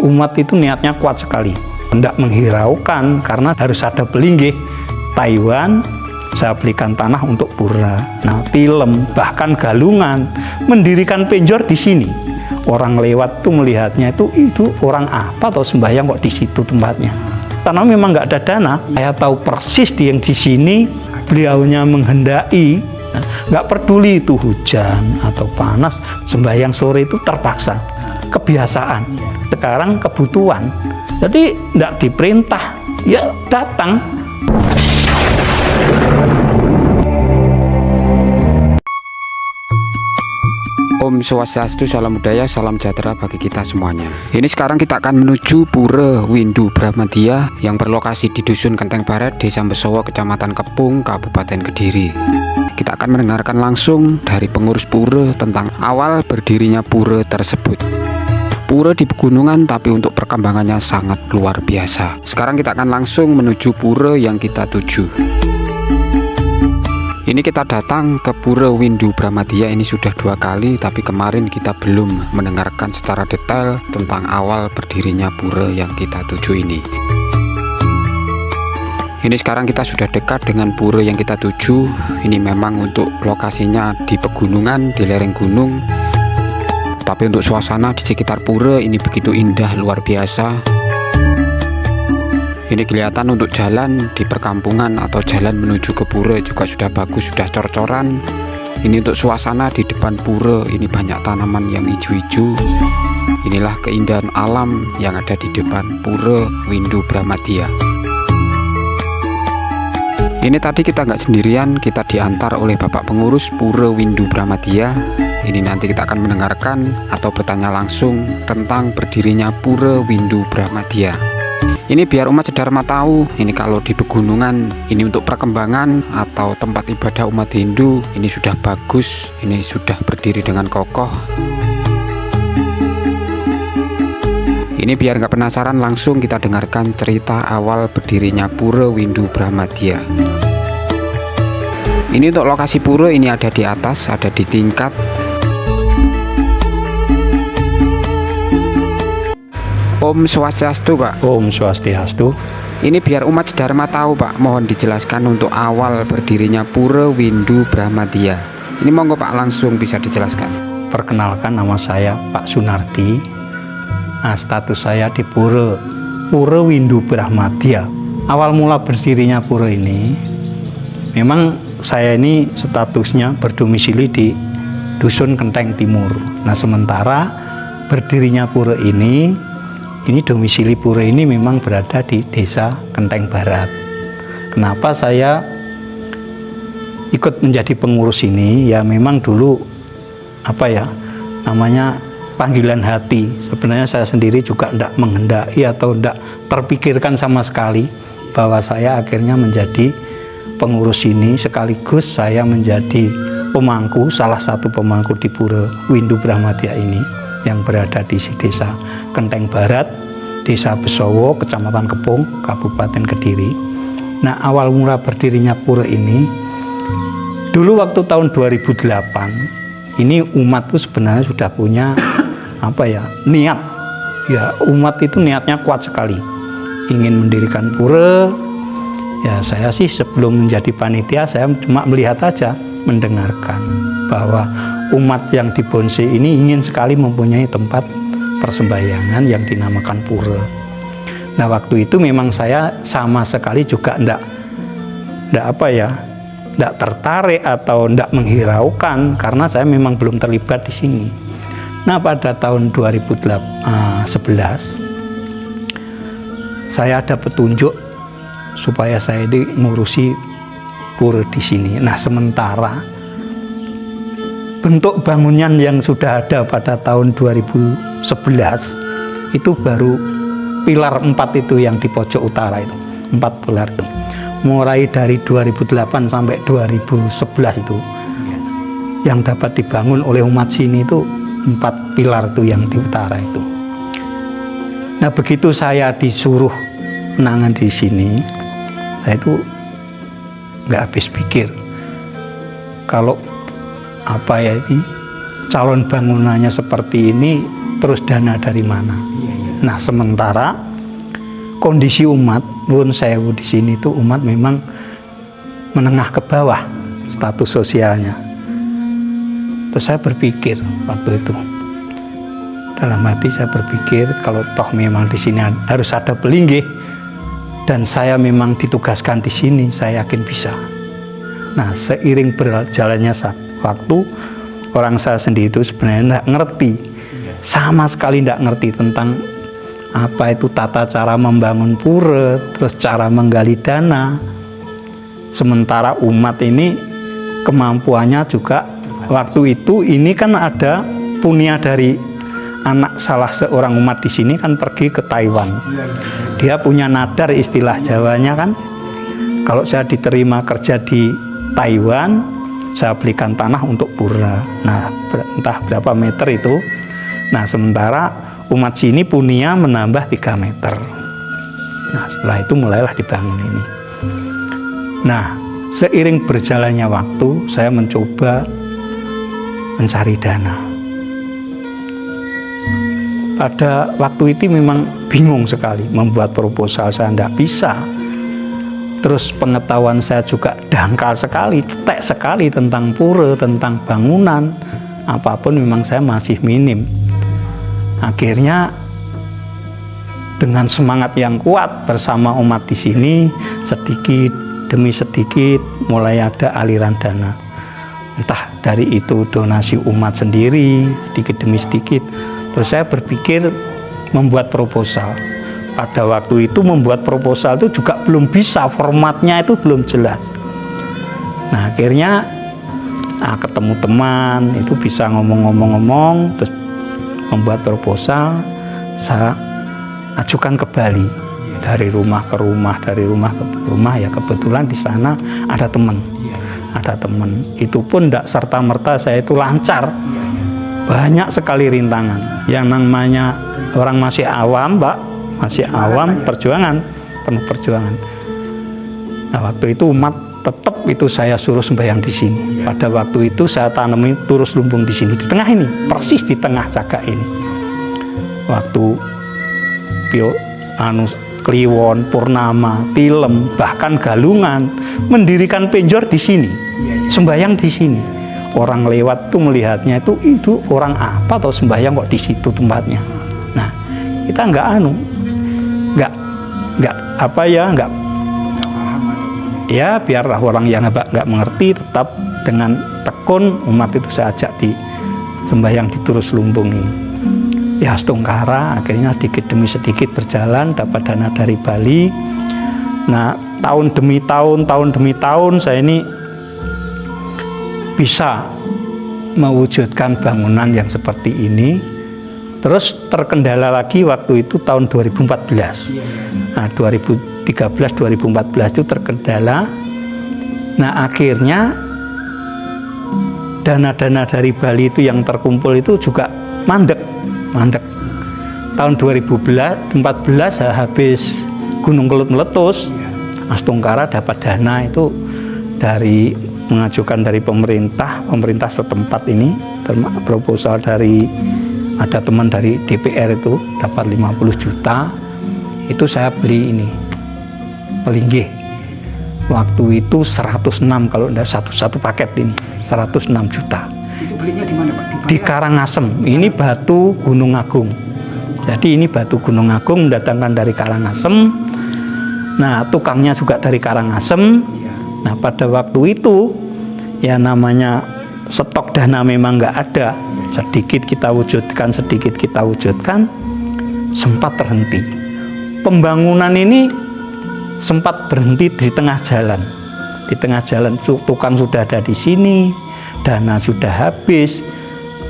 umat itu niatnya kuat sekali, tidak menghiraukan karena harus ada pelinggih. Taiwan saya belikan tanah untuk pura. Nah, Tilem bahkan Galungan mendirikan penjor di sini. Orang lewat tuh melihatnya itu orang apa atau sembahyang kok di situ tempatnya. Karena memang nggak ada dana. Saya tahu persis yang di sini beliaunya menghendaki, nggak peduli itu hujan atau panas, sembahyang sore itu terpaksa, kebiasaan. Sekarang kebutuhan, jadi nggak diperintah, ya datang. Om Swastiastu, salam budaya, salam sejahtera bagi kita semuanya. Ini sekarang kita akan menuju Pura Windu Bramadya yang berlokasi di Dusun Kenteng Barat, Desa Besowo, Kecamatan Kepung, Kabupaten Kediri. Kita akan mendengarkan langsung dari pengurus pura tentang awal berdirinya pura tersebut. Pura di pegunungan tapi untuk perkembangannya sangat luar biasa. Sekarang kita akan langsung menuju pura yang kita tuju. Ini kita datang ke Pura Windu Bramadya ini sudah 2 kali, tapi kemarin kita belum mendengarkan secara detail tentang awal berdirinya pura yang kita tuju ini. Ini sekarang kita sudah dekat dengan pura yang kita tuju. Ini memang untuk lokasinya di pegunungan, di lereng gunung. Tapi untuk suasana di sekitar pura ini begitu indah, luar biasa. Ini kelihatan untuk jalan di perkampungan atau jalan menuju ke pura juga sudah bagus, sudah cor-coran. Ini untuk suasana di depan pura, ini banyak tanaman yang hijau-hijau. Inilah keindahan alam yang ada di depan Pura Windu Bramadya. Ini tadi kita nggak sendirian, kita diantar oleh Bapak Pengurus Pura Windu Bramadya. Ini nanti kita akan mendengarkan atau bertanya langsung tentang berdirinya Pura Windu Bramadya. Ini biar umat Sedharma tahu, ini kalau di pegunungan ini untuk perkembangan atau tempat ibadah umat Hindu ini sudah bagus, ini sudah berdiri dengan kokoh. Ini biar nggak penasaran, langsung kita dengarkan cerita awal berdirinya Pura Windu Bramadya. Ini untuk lokasi pura ini ada di atas, ada di tingkat. Om Swastiastu, Pak. Om Swastiastu. Ini biar umat Sedharma tahu, Pak, mohon dijelaskan untuk awal berdirinya Pura Windu Bramadya. Ini monggo Pak, langsung bisa dijelaskan. Perkenalkan, nama saya Pak Sunardi. Nah, status saya di Pura Windu Bramadya. Awal mula berdirinya pura ini, memang saya ini statusnya berdomisili di Dusun Kenteng Timur. Nah, sementara berdirinya pura ini domisili pura ini memang berada di Desa Kenteng Barat. Kenapa saya ikut menjadi pengurus ini? Ya memang dulu namanya panggilan hati. Sebenarnya saya sendiri juga tidak menghendaki atau tidak terpikirkan sama sekali bahwa saya akhirnya menjadi pengurus ini, sekaligus saya menjadi pemangku, salah satu pemangku di Pura Windu Bramadya ini yang berada di Desa Kenteng Barat, Desa Besowo, Kecamatan Kepung, Kabupaten Kediri. Nah, awal mula berdirinya pura ini dulu waktu tahun 2008, ini umat itu sebenarnya sudah punya niat. Ya, umat itu niatnya kuat sekali, ingin mendirikan pura. Ya, saya sih sebelum menjadi panitia, saya cuma melihat aja, mendengarkan bahwa umat yang di Bonse ini ingin sekali mempunyai tempat persembahyangan yang dinamakan pura. Nah, waktu itu memang saya sama sekali juga enggak tertarik atau enggak menghiraukan karena saya memang belum terlibat di sini. Nah, pada tahun 2011 saya ada petunjuk supaya saya ngurusi pura di sini. Nah, sementara bentuk bangunan yang sudah ada pada tahun 2011 itu baru pilar 4 itu yang di pojok utara itu, 4 pilar itu. Mulai dari 2008 sampai 2011 itu yang dapat dibangun oleh umat sini itu 4 pilar itu yang di utara itu. Nah, begitu saya disuruh menangan di sini, saya itu nggak habis pikir kalau ini calon bangunannya seperti ini, terus dana dari mana. Nah, sementara kondisi umat nuwun sewu di sini tuh umat memang menengah ke bawah status sosialnya. Terus saya berpikir waktu itu, dalam hati saya berpikir kalau toh memang di sini harus ada pelinggih dan saya memang ditugaskan di sini, saya yakin bisa. Nah, seiring berjalannya waktu, orang saya sendiri itu sebenarnya tidak ngerti, sama sekali tidak ngerti tentang apa itu tata cara membangun pura, terus cara menggali dana. Sementara umat ini kemampuannya juga waktu itu ini kan ada punya dari anak salah seorang umat di sini kan pergi ke Taiwan. Dia punya nadar, istilah Jawanya kan. Kalau saya diterima kerja di Taiwan, saya belikan tanah untuk pura. Nah, entah berapa meter itu. Nah, sementara umat sini punya menambah 3 meter. Nah, setelah itu mulailah dibangun ini. Nah, seiring berjalannya waktu, saya mencoba mencari dana. Pada waktu itu memang bingung sekali, membuat proposal saya tidak bisa. Terus pengetahuan saya juga dangkal sekali, cetek sekali tentang pura, tentang bangunan, apapun memang saya masih minim. Akhirnya dengan semangat yang kuat bersama umat di sini, sedikit demi sedikit mulai ada aliran dana. Entah dari itu donasi umat sendiri, sedikit demi sedikit. Terus saya berpikir membuat proposal. Pada waktu itu membuat proposal itu juga belum bisa, formatnya itu belum jelas. Nah, akhirnya ketemu teman, itu bisa ngomong-ngomong, terus membuat proposal, saya ajukan ke Bali. Dari rumah ke rumah, dari rumah ke rumah, ya kebetulan di sana ada teman. Ada teman. Itu pun tidak serta-merta saya itu lancar. Banyak sekali rintangan. Yang namanya orang masih awam, Pak, masih awam, perjuangan, penuh perjuangan. Nah, waktu itu umat tetap itu saya suruh sembahyang di sini. Pada waktu itu saya tanami turus lumbung di sini, di tengah ini, persis di tengah cagak ini. Waktu Kliwon, Purnama, Tilem, bahkan Galungan mendirikan penjor di sini, sembahyang di sini. Orang lewat tuh melihatnya itu orang apa atau sembahyang kok di situ tempatnya. Nah, kita nggak ya biarlah orang yang nggak mengerti, tetap dengan tekun umat itu saya ajak di sembahyang di Turus Lumbung ini. Ya, setungkara akhirnya sedikit demi sedikit berjalan, dapat dana dari Bali. Nah, tahun demi tahun saya ini bisa mewujudkan bangunan yang seperti ini. Terus terkendala lagi waktu itu tahun 2014. Nah, 2013-2014 itu terkendala. Nah, akhirnya dana-dana dari Bali itu yang terkumpul itu juga mandek. Tahun 2014 habis Gunung Kelut meletus, Astungkara dapat dana itu dari mengajukan dari pemerintah setempat ini, proposal dari ada teman dari DPR itu dapat 50 juta. Itu saya beli ini pelinggih. Waktu itu 106 kalau enggak satu paket ini 106 juta. Itu belinya di mana, Pak? Di Karangasem. Ini batu Gunung Agung. Jadi ini batu Gunung Agung mendatangkan dari Karangasem. Nah, tukangnya juga dari Karangasem. Nah, pada waktu itu ya namanya stok dana memang nggak ada. Sedikit kita wujudkan, sempat terhenti. Pembangunan ini sempat berhenti di tengah jalan. Di tengah jalan tukang sudah ada di sini, dana sudah habis,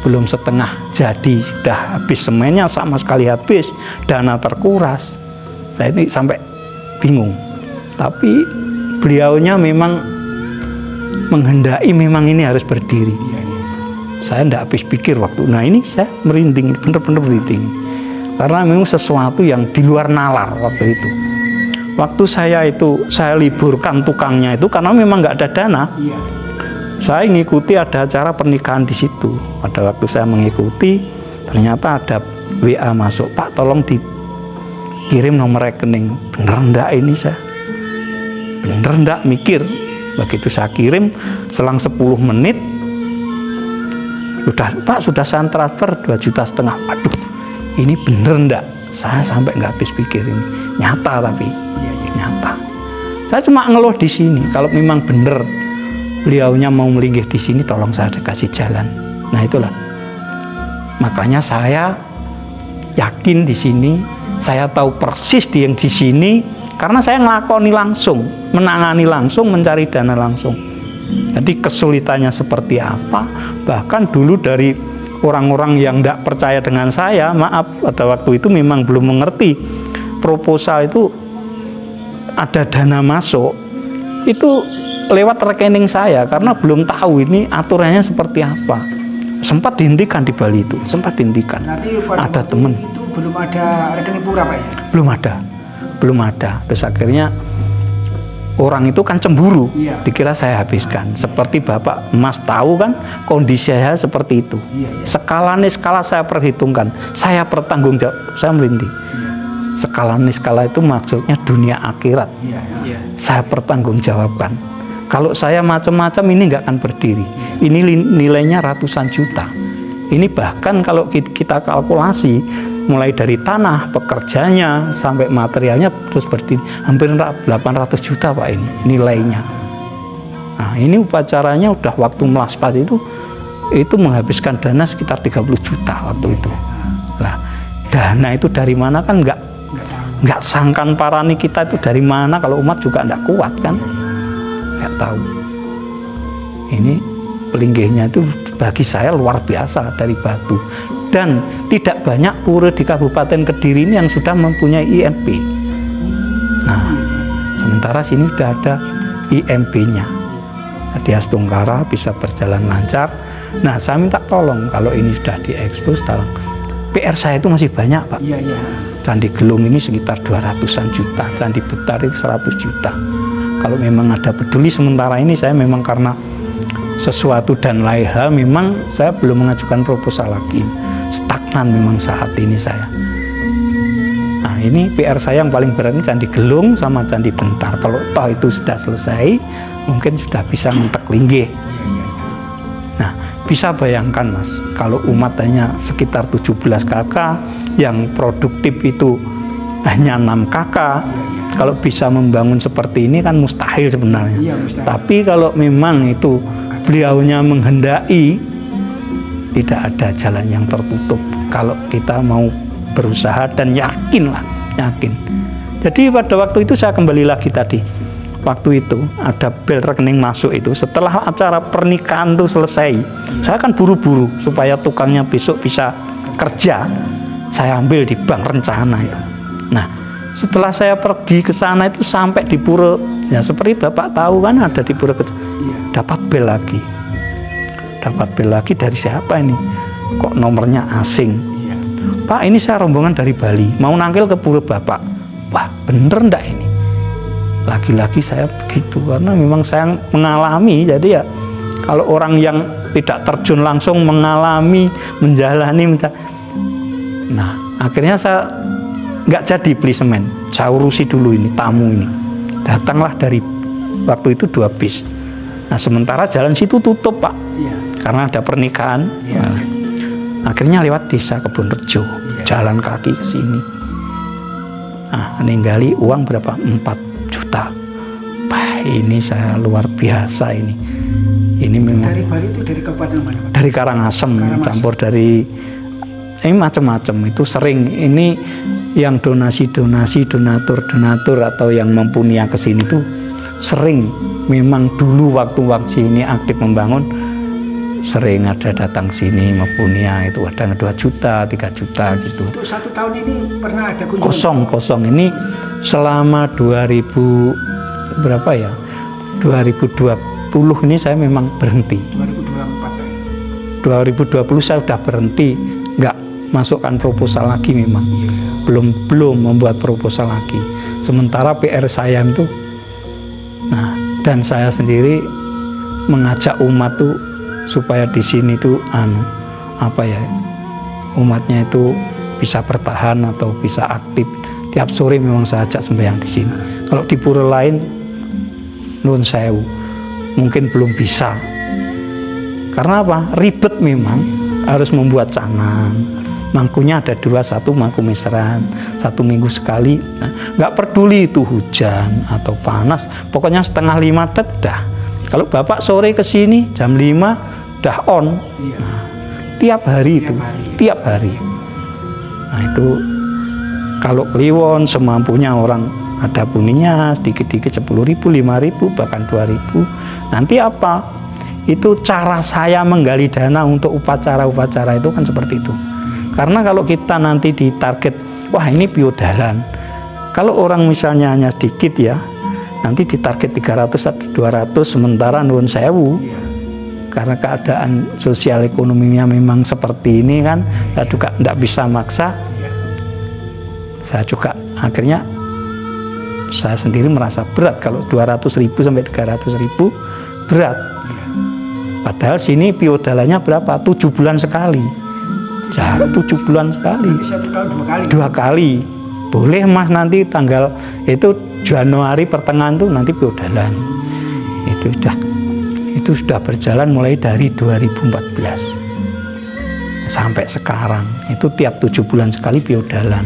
belum setengah jadi, sudah habis semennya sama sekali habis, dana terkuras. Saya ini sampai bingung. Tapi beliaunya memang menghendaki memang ini harus berdiri. Saya tidak habis pikir waktu. Nah, ini saya merinding, benar-benar merinding. Karena memang sesuatu yang di luar nalar waktu itu. Waktu saya liburkan tukangnya itu karena memang nggak ada dana. Saya ngikuti ada acara pernikahan di situ. Pada waktu saya mengikuti, ternyata ada WA masuk, Pak, tolong kirim nomor rekening. Bener ndak ini saya? Bener ndak, mikir. Begitu saya kirim, selang 10 menit sudah, Pak, sudah saya transfer 2,5 juta. Waduh, ini bener ndak? Saya sampai nggak habis pikir ini. Nyata tapi nyata. Saya cuma ngeluh di sini. Kalau memang bener beliaunya mau melinggih di sini, tolong saya kasih jalan. Nah itulah. Makanya saya yakin di sini, saya tahu persis yang di sini karena saya ngelakoni langsung, menangani langsung, mencari dana langsung. Jadi kesulitannya seperti apa? Bahkan dulu dari orang-orang yang tidak percaya dengan saya, maaf, pada waktu itu memang belum mengerti proposal itu ada dana masuk, itu lewat rekening saya karena belum tahu ini aturannya seperti apa. Sempat dihentikan di Bali itu, sempat dihentikan. Ada teman. Itu belum ada rekening pura, Pak ya? Belum ada. Terus akhirnya orang itu kan cemburu, Iya. dikira saya habiskan. Seperti Bapak Mas tahu kan kondisi saya seperti itu. Iya. Skala saya perhitungkan, saya bertanggung jawab, saya merinding. Skala itu maksudnya dunia akhirat. Iya. Saya pertanggungjawabkan. Kalau saya macam-macam ini nggak akan berdiri. Ini nilainya ratusan juta. Ini bahkan kalau kita kalkulasi mulai dari tanah, pekerjanya sampai materialnya terus berdiri hampir 800 juta Pak ini nilainya. Nah ini upacaranya udah waktu melaspas itu menghabiskan dana sekitar 30 juta waktu itu. Lah dana itu dari mana kan nggak sangkan parani kita itu dari mana, kalau umat juga nggak kuat kan, nggak tahu. Ini pelinggihnya itu bagi saya luar biasa dari batu, dan tidak banyak pura di Kabupaten Kediri ini yang sudah mempunyai IMP. Nah sementara sini sudah ada IMP-nya, Hadiah Tungkara bisa berjalan lancar. Nah saya minta tolong kalau ini sudah diekspos, tolong PR saya itu masih banyak Pak. Iya. Candi Gelung ini sekitar 200-an juta, Candi Betar itu 100 juta. Kalau memang ada peduli, sementara ini saya memang karena sesuatu dan lain hal memang saya belum mengajukan proposal lagi. Stagnan memang saat ini saya. Nah ini PR saya yang paling berat ini Candi Gelung sama Candi Bentar. Kalau toh itu sudah selesai, mungkin sudah bisa mentek linggih. Nah bisa bayangkan Mas, kalau umat hanya sekitar 17 kakak, yang produktif itu hanya 6 kakak, kalau bisa membangun seperti ini kan mustahil sebenarnya. Iya, mustahil. Tapi kalau memang itu beliaunya menghendaki, tidak ada jalan yang tertutup kalau kita mau berusaha dan yakin. Jadi pada waktu itu saya kembali lagi tadi, waktu itu ada bel rekening masuk itu setelah acara pernikahan itu selesai. Saya kan buru-buru supaya tukangnya besok bisa kerja, saya ambil di bank rencana itu. Nah setelah saya pergi ke sana itu sampai di pura, ya seperti Bapak tahu kan ada di pura, dapat bel lagi dari siapa ini, kok nomornya asing. Pak ini saya rombongan dari Bali mau nangkil ke pura Bapak. Wah bener ndak ini? Lagi-lagi saya begitu karena memang saya mengalami. Jadi ya kalau orang yang tidak terjun langsung mengalami, menjalani, nah akhirnya saya nggak jadi beli semen. Saya urusi dulu ini tamu ini, datanglah dari waktu itu 2 bis. Nah sementara jalan situ tutup Pak, karena ada pernikahan. Nah, akhirnya lewat desa Kebonrejo, jalan kaki ke sini. Nah ninggali uang berapa? 4 juta. Wah ini saya luar biasa ini. Ini memang Dari Bali itu dari kabupaten mana Pak? dari Karangasem, campur dari ini macam-macam. Itu sering ini yang donasi-donasi, donatur atau yang mempunyai ke sini tuh sering. Memang dulu waktu ini aktif membangun, sering ada datang sini mempunyai itu ada 2 juta, 3 juta gitu. Untuk 1 tahun ini pernah ada kunjungan? Kosong ini selama 2000 berapa ya? 2020 ini saya memang berhenti. 2024. 2020 saya sudah berhenti, nggak masukkan proposal lagi memang. Belum membuat proposal lagi. Sementara PR saya itu, nah dan saya sendiri mengajak umat tuh supaya di sini tuh umatnya itu bisa bertahan atau bisa aktif Tiap sore memang saya ajak sembahyang di sini. Kalau di pura lain, nuwun sewu, mungkin belum bisa. Karena apa? Ribet memang, harus membuat canang. Mangkunya ada 2, 1 mangku meseran, 1 minggu sekali. Nggak peduli itu hujan atau panas, pokoknya 4:30 dah. Kalau Bapak sore ke sini jam 5 dah on. Nah, tiap hari itu, tiap hari. Nah itu kalau kliwon semampunya orang ada buninya sedikit-sedikit 10.000, 5.000, bahkan 2.000. Nanti apa? Itu cara saya menggali dana untuk upacara-upacara itu kan seperti itu. Karena kalau kita nanti ditarget, wah ini biodalan. Kalau orang misalnya hanya sedikit ya, nanti ditarget 300 atau 200, sementara nuwun sewu. Karena keadaan sosial ekonominya memang seperti ini kan, saya juga tidak bisa maksa. Saya juga akhirnya saya sendiri merasa berat kalau 200.000 sampai 300.000 berat. Padahal sini biodalannya berapa? 7 bulan sekali. Jarak 7 bulan sekali. 1 tahun 2 kali. 2 kali. Boleh Mas nanti tanggal itu Januari pertengahan tuh nanti biodalan. Itu sudah berjalan mulai dari 2014 sampai sekarang. Itu tiap 7 bulan sekali biodalan.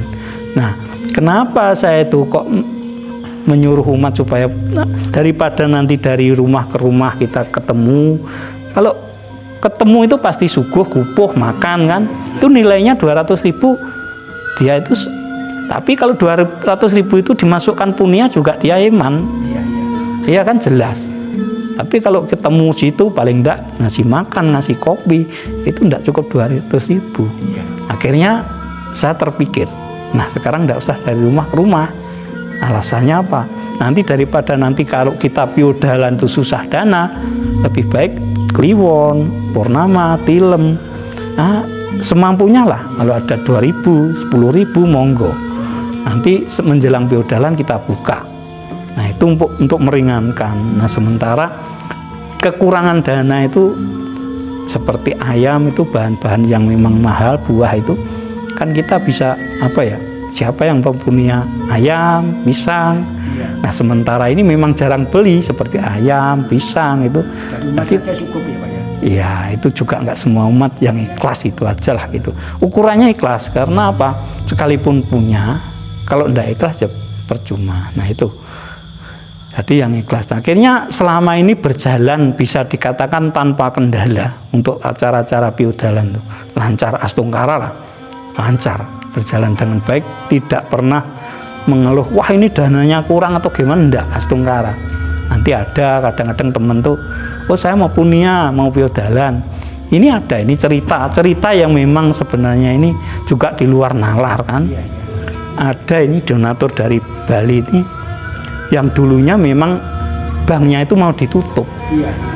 Nah, kenapa saya itu kok menyuruh umat supaya daripada nanti dari rumah ke rumah kita ketemu, kalau ketemu itu pasti suguh, gupuh, makan kan, itu nilainya 200.000 dia itu. Tapi kalau 200.000 itu dimasukkan punya juga dia iman, iya kan jelas. Tapi kalau ketemu situ paling enggak ngasih makan, ngasih kopi, itu enggak cukup 200.000. Akhirnya saya terpikir, nah sekarang enggak usah dari rumah ke rumah. Alasannya apa? Nanti daripada nanti kalau kita biodalan itu susah dana, lebih baik kliwon, purnama, tilem. Nah, semampunya lah. Kalau ada 2.000, 10.000 monggo. Nanti menjelang biodalan kita buka. Nah, itu untuk meringankan. Nah, sementara kekurangan dana itu seperti ayam itu bahan-bahan yang memang mahal, buah itu kan kita bisa apa ya? Siapa yang punya ayam, pisang. Nah, sementara ini memang jarang beli seperti ayam, pisang itu. Dari rumah saja cukup ya Pak ya? Iya, itu juga nggak semua umat yang ikhlas itu aja lah gitu. Ukurannya ikhlas karena apa? Sekalipun punya, kalau ndak ikhlas ya percuma. Nah itu. Jadi yang ikhlas. Akhirnya selama ini berjalan bisa dikatakan tanpa kendala untuk acara-acara biodalan itu. Lancar astungkara lah. Lancar, berjalan dengan baik, tidak pernah mengeluh, wah ini dananya kurang atau gimana, enggak, astungkara. Nanti ada kadang-kadang temen tuh, oh saya mau punya, mau biodalan. Ini ada, ini cerita yang memang sebenarnya ini juga di luar nalar kan. Ada ini donatur dari Bali ini, yang dulunya memang banknya itu mau ditutup.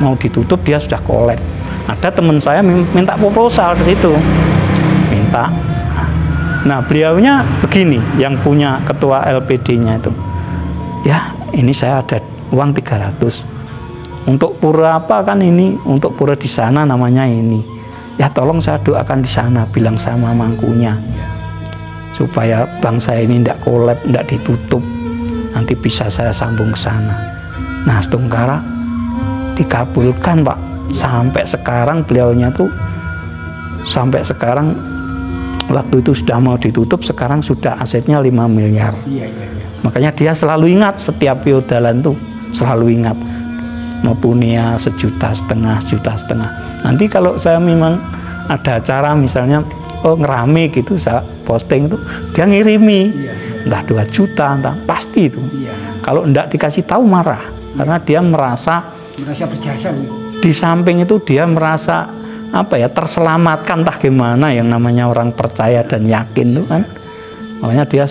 Mau ditutup, dia sudah kolek. Ada teman saya minta proposal ke situ. Minta. Nah, beliaunya begini, yang punya ketua LPD-nya itu. Ya, ini saya ada uang 300. Untuk pura apa kan ini? Untuk pura di sana namanya ini. Ya, tolong saya doakan di sana, bilang sama mangkunya. Supaya bank saya ini tidak kolab, tidak ditutup. Nanti bisa saya sambung ke sana. Nah, astungkara dikabulkan, Pak. Sampai sekarang beliaunya tuh sampai sekarang waktu itu sudah mau ditutup, sekarang sudah asetnya 5 miliar. Makanya dia selalu ingat setiap biodalan tuh, selalu ingat mau punya 1,5 juta. Nanti kalau saya memang ada acara misalnya ngerame gitu, saya posting itu, dia ngirimi entah 2 juta, entah pasti itu. Kalau enggak dikasih tahu marah, karena dia merasa berjasa. Di samping itu dia merasa apa ya, terselamatkan, entah gimana, yang namanya orang percaya dan yakin itu kan. Makanya dia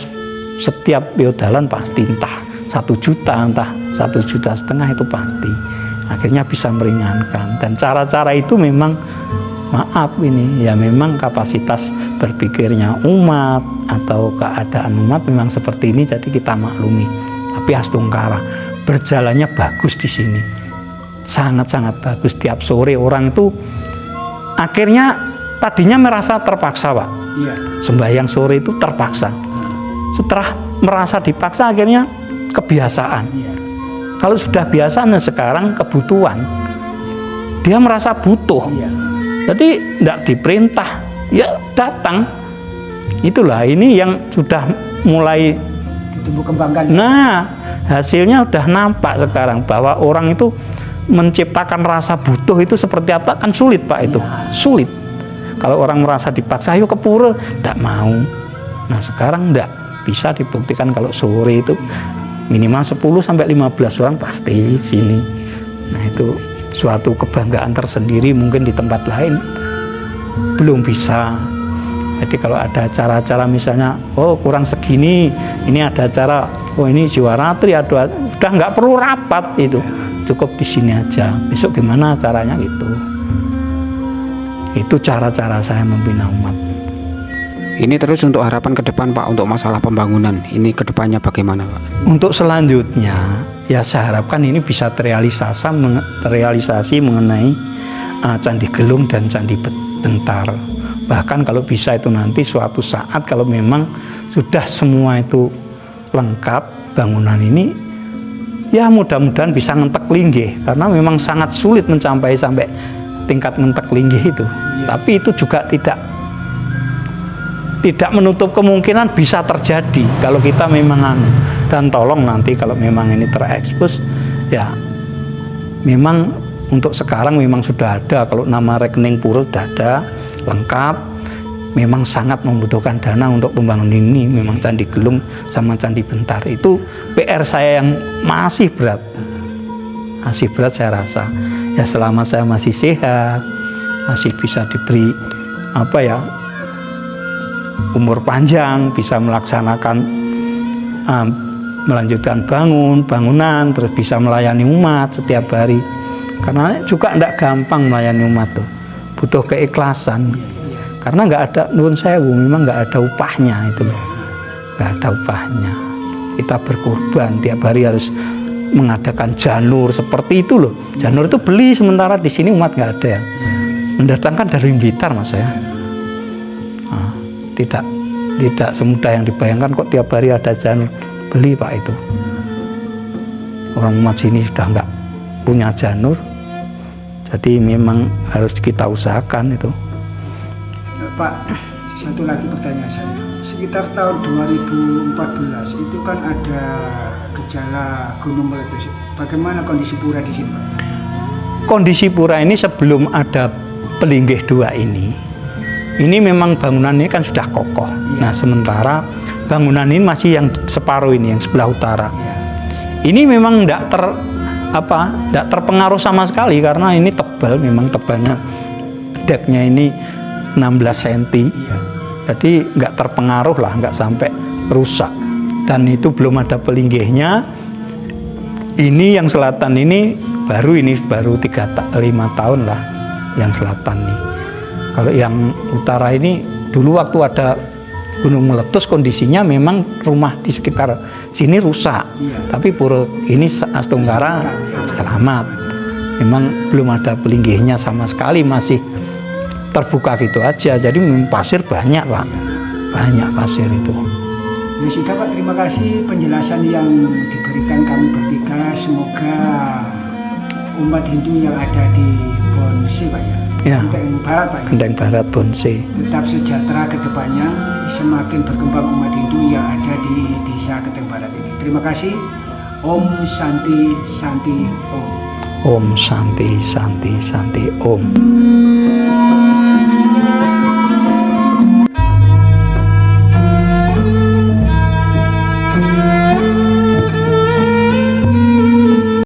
setiap biodalan pasti entah 1 juta, entah 1,5 juta itu pasti. Akhirnya bisa meringankan. Dan cara-cara itu memang, maaf ini ya, memang kapasitas berpikirnya umat atau keadaan umat memang seperti ini, jadi kita maklumi. Tapi astungkara berjalannya bagus di sini, sangat-sangat bagus. Tiap sore orang itu akhirnya tadinya merasa terpaksa, Pak. Sembahyang sore itu terpaksa. setelah merasa dipaksa akhirnya kebiasaan. Iya. Kalau sudah biasa, nah sekarang kebutuhan. Dia merasa butuh. Iya. Jadi tidak diperintah, ya datang. Itulah ini yang sudah mulai. Ditumbuh kembangkan. Nah, hasilnya udah nampak sekarang bahwa orang itu menciptakan rasa butuh itu seperti apa, kan sulit Pak itu. Sulit. Kalau orang merasa dipaksa, ayo ke pura, tidak mau. Nah, sekarang tidak bisa dibuktikan kalau sore itu minimal 10 sampai 15 orang pasti sini. Nah, itu suatu kebanggaan tersendiri, mungkin di tempat lain belum bisa. Jadi kalau ada acara-acara misalnya, oh kurang segini, ini ada acara, oh ini Jiwaratri, udah nggak perlu rapat itu, cukup di sini aja. Besok gimana caranya gitu. Itu cara-cara saya membina umat. Ini terus untuk harapan ke depan Pak, untuk masalah pembangunan ini ke depannya bagaimana Pak? Untuk selanjutnya ya saya harapkan ini bisa terrealisasi mengenai Candi Gelung dan Candi Bentar. Bahkan kalau bisa itu nanti suatu saat kalau memang sudah semua itu lengkap bangunan ini, ya mudah-mudahan bisa ngentek linggih, karena memang sangat sulit mencapai sampai tingkat ngentek linggih itu. Tapi itu juga tidak menutup kemungkinan bisa terjadi kalau kita memang dan tolong nanti kalau memang ini terekspos, ya memang untuk sekarang memang sudah ada, kalau nama rekening pura sudah ada lengkap, memang sangat membutuhkan dana untuk pembangunan ini. Memang Candi Gelung sama Candi Bentar itu PR saya yang masih berat saya rasa. Ya selama saya masih sehat, masih bisa diberi umur panjang, bisa melaksanakan melanjutkan bangunan, terus bisa melayani umat setiap hari. Karena juga tidak gampang melayani umat tuh, butuh keikhlasan. Karena nggak ada, nuwun sewu, memang nggak ada upahnya itu loh, nggak ada upahnya. Kita berkorban tiap hari harus mengadakan janur seperti itu loh. Janur itu beli, sementara di sini umat nggak ada ya. Mendatangkan dari Blitar mas ya. Nah, tidak semudah yang dibayangkan kok tiap hari ada janur, beli Pak itu. Orang umat sini sudah nggak punya janur, jadi memang harus kita usahakan itu. Pak, satu lagi pertanyaan saya. Sekitar tahun 2014 itu kan ada gejala gunung meletus. Bagaimana kondisi pura di sini, Pak? Kondisi pura ini sebelum ada Pelinggih 2 ini memang bangunan ini kan sudah kokoh. Nah, sementara bangunan ini masih yang separuh ini, yang sebelah utara. Ini memang tidak terpengaruh sama sekali karena ini tebal, memang tebalnya deknya ini 16 cm. Jadi nggak terpengaruh lah, nggak sampai rusak. Dan itu belum ada pelinggihnya. Ini yang selatan ini baru 5 tahun lah yang selatan nih. Kalau yang utara ini dulu waktu ada gunung meletus kondisinya memang rumah di sekitar sini rusak. Tapi pura ini Astunggara selamat. Memang belum ada pelinggihnya sama sekali, masih terbuka gitu aja. Jadi pasir banyak Pak, banyak pasir itu. Ya sudah Pak, terima kasih penjelasan yang diberikan kami bertiga. Semoga umat Hindu yang ada di Bonse Pak Ya, Kendeng Barat Pak, Kendeng Barat Bonse tetap sejahtera ke depannya, semakin berkembang umat Hindu yang ada di desa Kendeng Barat ini. Terima kasih. Om Santi Santi Om. Om Santi Santi Santi Om.